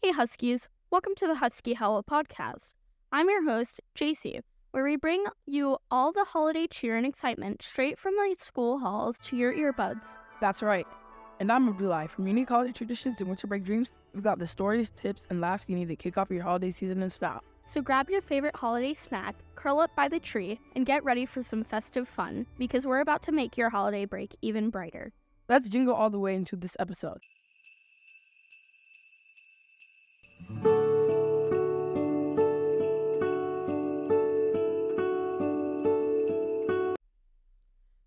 Hey Huskies, welcome to the Husky Howl podcast. I'm your host, JC, where we bring you all the holiday cheer and excitement straight from the school halls to your earbuds. That's right. And I'm Abdullah. From unique holiday traditions and winter break dreams, we've got the stories, tips, and laughs you need to kick off your holiday season in style. So grab your favorite holiday snack, curl up by the tree, and get ready for some festive fun, because we're about to make your holiday break even brighter. Let's jingle all the way into this episode.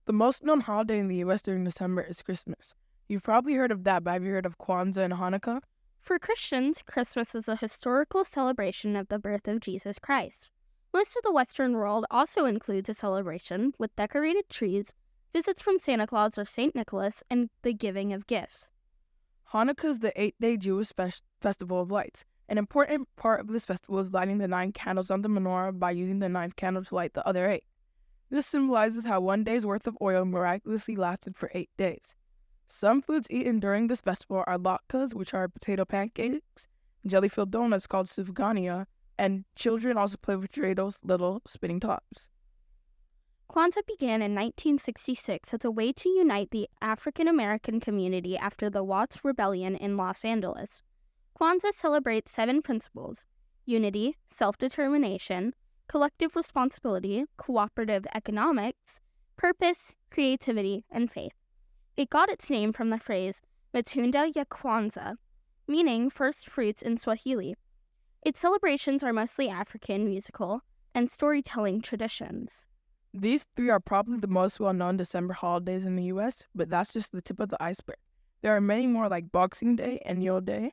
The most known holiday in the U.S. during December is Christmas. You've probably heard of that, but have you heard of Kwanzaa and Hanukkah? For Christians, Christmas is a historical celebration of the birth of Jesus Christ. Most of the Western world also includes a celebration with decorated trees, visits from Santa Claus or St. Nicholas, and the giving of gifts. Hanukkah is the 8-day Jewish festival of lights. An important part of this festival is lighting the 9 candles on the menorah by using the 9th candle to light the other 8. This symbolizes how one day's worth of oil miraculously lasted for 8 days. Some foods eaten during this festival are latkes, which are potato pancakes, jelly-filled donuts called sufgania, and children also play with Dreydel's little spinning tops. Kwanzaa began in 1966 as a way to unite the African American community after the Watts Rebellion in Los Angeles. Kwanzaa celebrates 7 principles: unity, self-determination, collective responsibility, cooperative economics, purpose, creativity, and faith. It got its name from the phrase Matunda ya Kwanzaa, meaning first fruits in Swahili. Its celebrations are mostly African musical and storytelling traditions. These 3 are probably the most well-known December holidays in the U.S., but that's just the tip of the iceberg. There are many more like Boxing Day and Yule Day.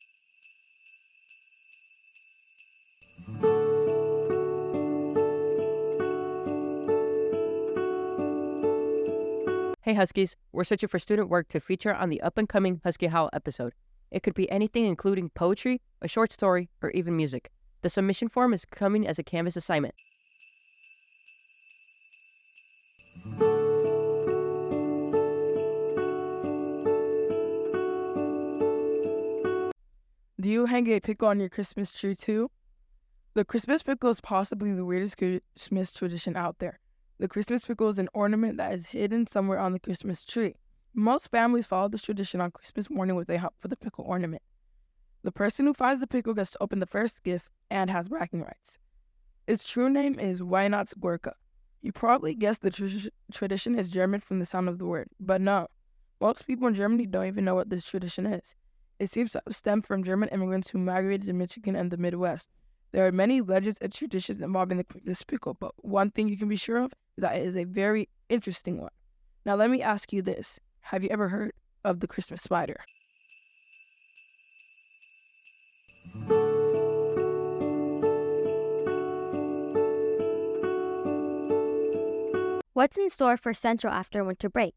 Hey Huskies, we're searching for student work to feature on the up-and-coming Husky Howl episode. It could be anything including poetry, a short story, or even music. The submission form is coming as a Canvas assignment. Do you hang a pickle on your Christmas tree too? The Christmas pickle is possibly the weirdest Christmas tradition out there. The Christmas pickle is an ornament that is hidden somewhere on the Christmas tree. Most families follow this tradition on Christmas morning with a hunt for the pickle ornament. The person who finds the pickle gets to open the first gift and has bragging rights. Its true name is Weihnachtsgurke. You probably guessed the tradition is German from the sound of the word, but no. Most people in Germany don't even know what this tradition is. It seems to have stemmed from German immigrants who migrated to Michigan and the Midwest. There are many legends and traditions involving the Christmas pickle, but one thing you can be sure of is that it is a very interesting one. Now let me ask you this. Have you ever heard of the Christmas spider? What's in store for Central after winter break?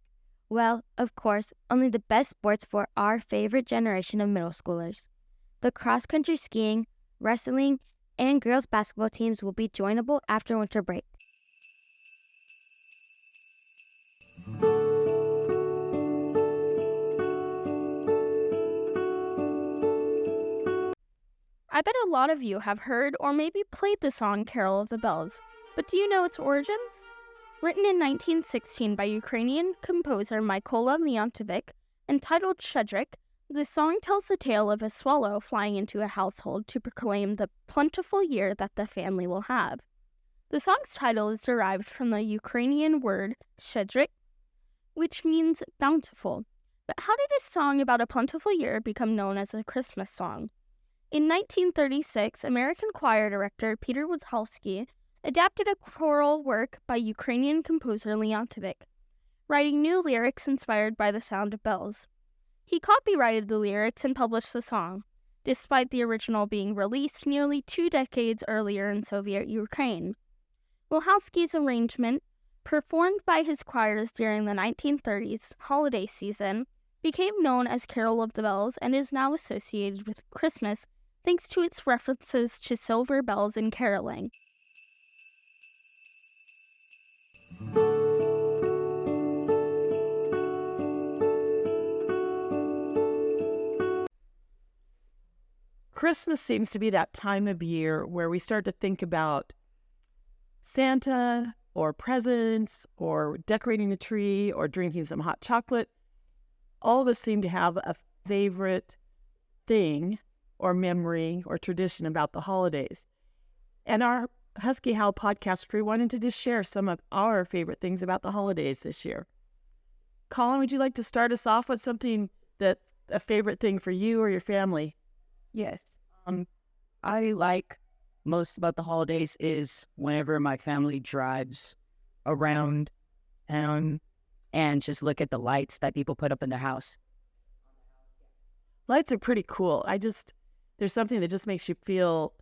Well, of course, only the best sports for our favorite generation of middle schoolers. The cross-country skiing, wrestling, and girls basketball teams will be joinable after winter break. I bet a lot of you have heard or maybe played the song Carol of the Bells, but do you know its origins? Written in 1916 by Ukrainian composer Mykola Leontovic and titled Shedrik, the song tells the tale of a swallow flying into a household to proclaim the plentiful year that the family will have. The song's title is derived from the Ukrainian word Shedrik, which means bountiful. But how did a song about a plentiful year become known as a Christmas song? In 1936, American choir director Peter Wojciechowski adapted a choral work by Ukrainian composer Leontovic, writing new lyrics inspired by the sound of bells. He copyrighted the lyrics and published the song, despite the original being released nearly 2 decades earlier in Soviet Ukraine. Wojciechowski's arrangement, performed by his choirs during the 1930s holiday season, became known as Carol of the Bells and is now associated with Christmas thanks to its references to silver bells and caroling. Christmas seems to be that time of year where we start to think about Santa or presents or decorating the tree or drinking some hot chocolate. All of us seem to have a favorite thing or memory or tradition about the holidays. And our Husky Howl podcast crew wanted to just share some of our favorite things about the holidays this year. Colin, would you like to start us off with something that's a favorite thing for you or your family? Yes. I like most about the holidays is whenever my family drives around town and just look at the lights that people put up in the house. Lights are pretty cool. There's something that just makes you feel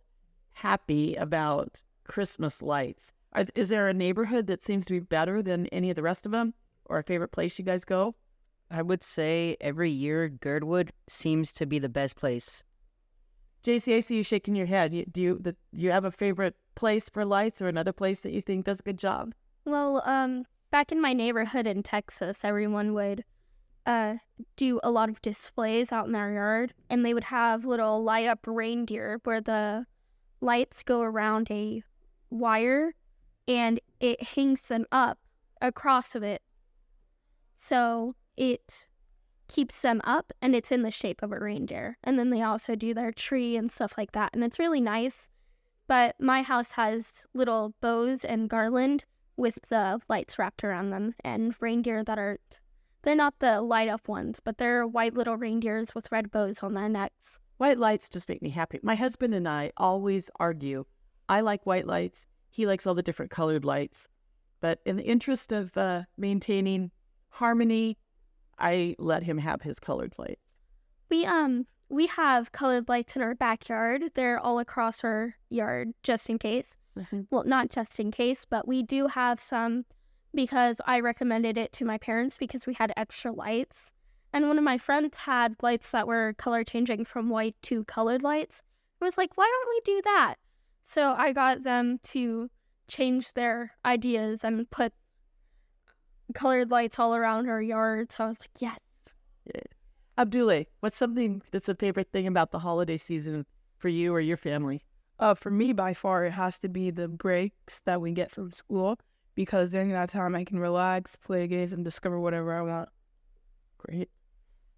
happy about Christmas lights. Is there a neighborhood that seems to be better than any of the rest of them, or a favorite place you guys go? I would say every year Girdwood seems to be the best place. JC, I see you shaking your head. Do you have a favorite place for lights or another place that you think does a good job? Well, back in my neighborhood in Texas, everyone would do a lot of displays out in their yard, and they would have little light up reindeer where the lights go around a wire and it hangs them up across of it. So it keeps them up and it's in the shape of a reindeer. And then they also do their tree and stuff like that. And it's really nice. But my house has little bows and garland with the lights wrapped around them, and reindeer they're not the light up ones, but they're white little reindeers with red bows on their necks. White lights just make me happy. My husband and I always argue. I like white lights. He likes all the different colored lights. But in the interest of maintaining harmony, I let him have his colored lights. We have colored lights in our backyard. They're all across our yard just in case. Well, not just in case, but we do have some because I recommended it to my parents because we had extra lights. And one of my friends had lights that were color changing from white to colored lights. I was like, why don't we do that? So I got them to change their ideas and put colored lights all around our yard. So I was like, yes. Yeah. Abdullah, what's something that's a favorite thing about the holiday season for you or your family? For me, by far, it has to be the breaks that we get from school, because during that time I can relax, play games, and discover whatever I want. Great.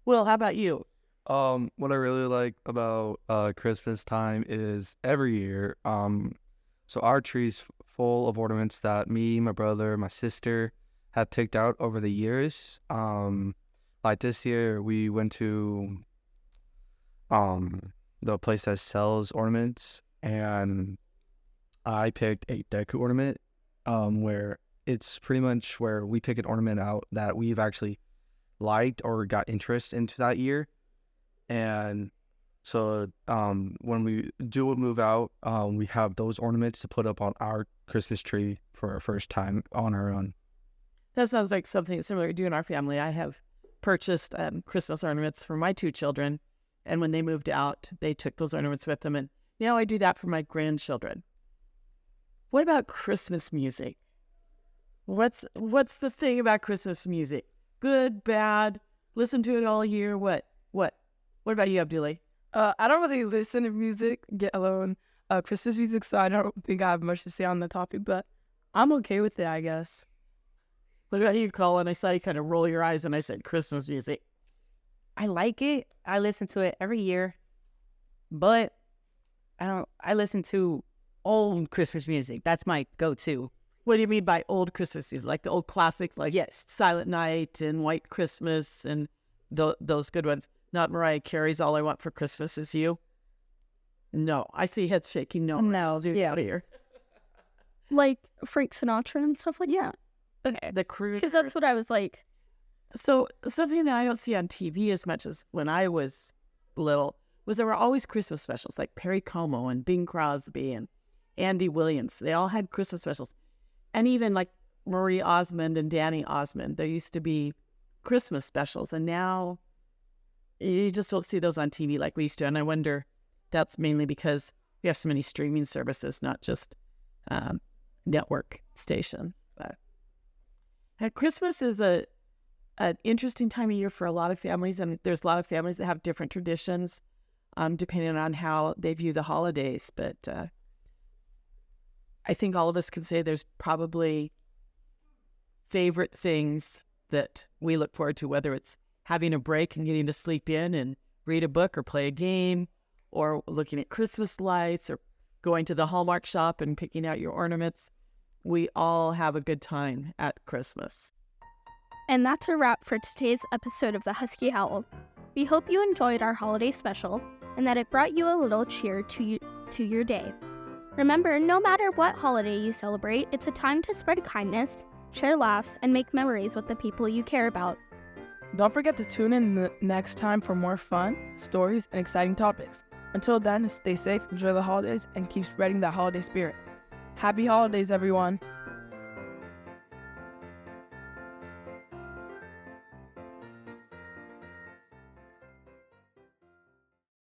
Will, how about you? What I really like about Christmas time is every year, so our tree's full of ornaments that me, my brother, my sister have picked out over the years. Like this year, we went to the place that sells ornaments, and I picked a deco ornament, where it's pretty much where we pick an ornament out that we've actually liked or got interest into that year. And so when we do move out, we have those ornaments to put up on our Christmas tree for our first time on our own. That sounds like something similar to do in our family. I have purchased Christmas ornaments for my two children, and when they moved out, they took those ornaments with them, and now I do that for my grandchildren. What about Christmas music? What's the thing about Christmas music? Good, bad, listen to it all year, what? What about you, Abdullah? I don't really listen to music, get alone Christmas music, so I don't think I have much to say on the topic, but I'm okay with it, I guess. What about you, Colin? I saw you kind of roll your eyes and I said Christmas music. I like it. I listen to it every year. But I listen to old Christmas music. That's my go-to. What do you mean by old Christmas music? Like the old classics, like Yes. Silent Night and White Christmas and those good ones. Not Mariah Carey's All I Want for Christmas Is You. No, I see heads shaking. No, dude, out of here. Like Frank Sinatra and stuff like that? Okay. The crew. Because that's what I was like. So something that I don't see on TV as much as when I was little was there were always Christmas specials, like Perry Como and Bing Crosby and Andy Williams. They all had Christmas specials. And even like Marie Osmond and Danny Osmond, there used to be Christmas specials. And now you just don't see those on TV like we used to. And I wonder that's mainly because we have so many streaming services, not just network stations. But Christmas is an interesting time of year for a lot of families, and there's a lot of families that have different traditions. depending on how they view the holidays. But I think all of us can say there's probably favorite things that we look forward to, whether it's having a break and getting to sleep in and read a book or play a game, or looking at Christmas lights, or going to the Hallmark shop and picking out your ornaments. We all have a good time at Christmas. And that's a wrap for today's episode of the Husky Howl. We hope you enjoyed our holiday special and that it brought you a little cheer to your day. Remember, no matter what holiday you celebrate, it's a time to spread kindness, share laughs, and make memories with the people you care about. Don't forget to tune in the next time for more fun, stories, and exciting topics. Until then, stay safe, enjoy the holidays, and keep spreading that holiday spirit. Happy holidays, everyone!